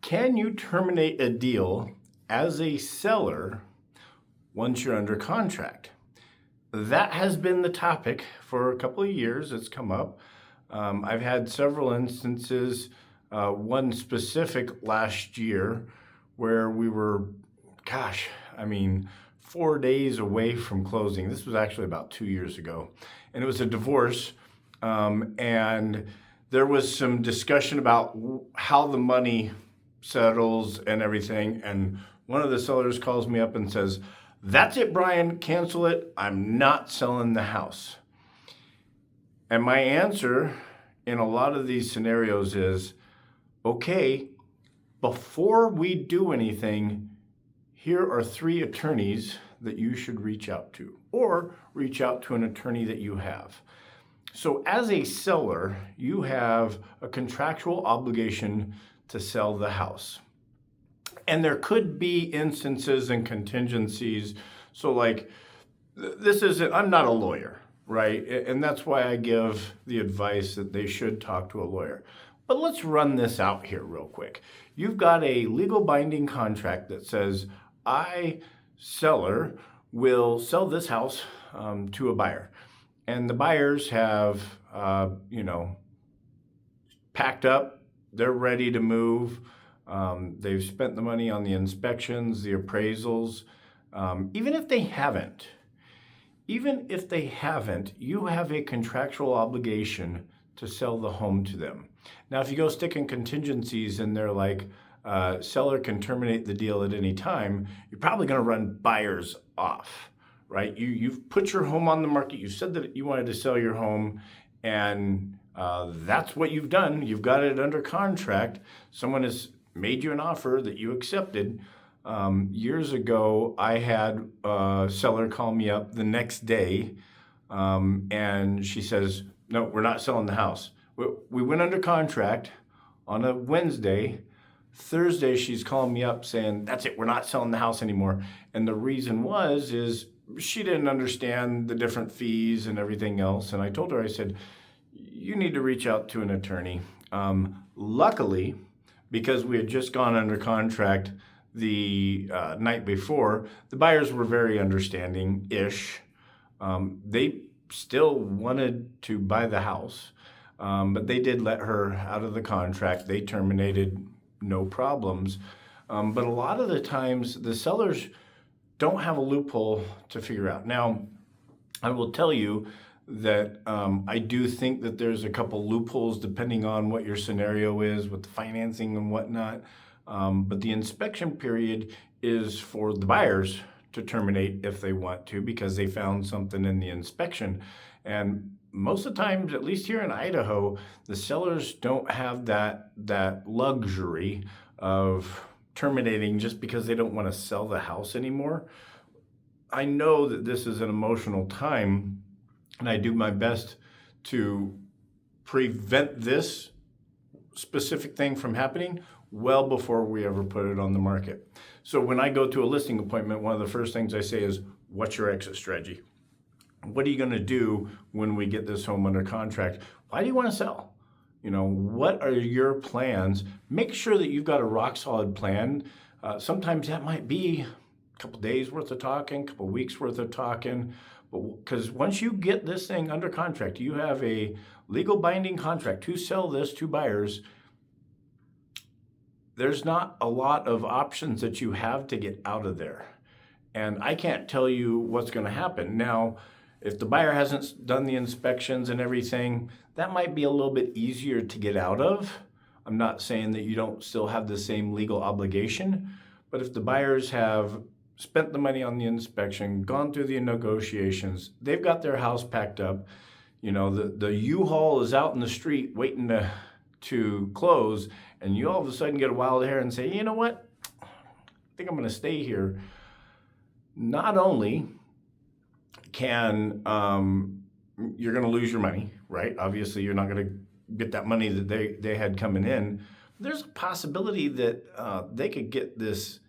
Can you terminate a deal as a seller once you're under contract? That has been the topic for a couple of years. It's come up. I've had several instances, one specific last year where we were, 4 days away from closing. This was actually about 2 years ago. And it was a divorce. And there was some discussion about how the money settles and everything. And one of the sellers calls me up and says, "That's it, Brian, cancel it. I'm not selling the house." And my answer in a lot of these scenarios is, okay, before we do anything, here are 3 attorneys that you should reach out to, or reach out to an attorney that you have. So as a seller, you have a contractual obligation to sell the house. And there could be instances and contingencies. So like, I'm not a lawyer, right? And that's why I give the advice that they should talk to a lawyer. But let's run this out here real quick. You've got a legal binding contract that says, I, seller, will sell this house to a buyer. And the buyers have, packed up, they're ready to move. They've spent the money on the inspections, the appraisals. Even if they haven't, you have a contractual obligation to sell the home to them. Now, if you go stick in contingencies and they're like, seller can terminate the deal at any time, you're probably going to run buyers off, right? You've put your home on the market. You said that you wanted to sell your home, and that's what you've done. You've got it under contract. Someone has made you an offer that you accepted. Years ago, I had a seller call me up the next day, and she says, "No, we're not selling the house." We went under contract on a Wednesday. Thursday, she's calling me up saying, "That's it, we're not selling the house anymore." And the reason is she didn't understand the different fees and everything else. And I told her, I said, "You need to reach out to an attorney." Luckily, because we had just gone under contract the night before, the buyers were very understanding-ish. They still wanted to buy the house, but they did let her out of the contract. They terminated, no problems. But a lot of the times, the sellers don't have a loophole to figure out. Now, I will tell you that I do think that there's a couple loopholes depending on what your scenario is with the financing and whatnot. But the inspection period is for the buyers to terminate if they want to, because they found something in the inspection. And most of the times, at least here in Idaho, the sellers don't have that luxury of terminating just because they don't want to sell the house anymore. I know that this is an emotional time, and I do my best to prevent this specific thing from happening well before we ever put it on the market. So when I go to a listing appointment, one of the first things I say is, what's your exit strategy? What are you going to do when we get this home under contract? Why do you want to sell? What are your plans? Make sure that you've got a rock solid plan. Sometimes that might be a couple days worth of talking, a couple weeks worth of talking. Because once you get this thing under contract, you have a legal binding contract to sell this to buyers. There's not a lot of options that you have to get out of there. And I can't tell you what's going to happen. Now, if the buyer hasn't done the inspections and everything, that might be a little bit easier to get out of. I'm not saying that you don't still have the same legal obligation, but if the buyers have spent the money on the inspection, gone through the negotiations, they've got their house packed up, the U-Haul is out in the street waiting to close, and you all of a sudden get a wild hair and say, "You know what? I think I'm going to stay here." Not only can you're going to lose your money, right? Obviously, you're not going to get that money that they had coming in. There's a possibility that they could get this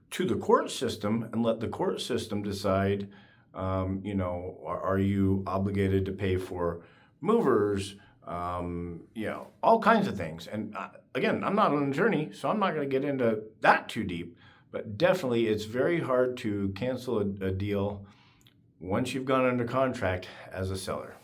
to the court system and let the court system decide, are you obligated to pay for movers, all kinds of things. And again, I'm not an attorney, so I'm not going to get into that too deep, but definitely it's very hard to cancel a deal once you've gone under contract as a seller.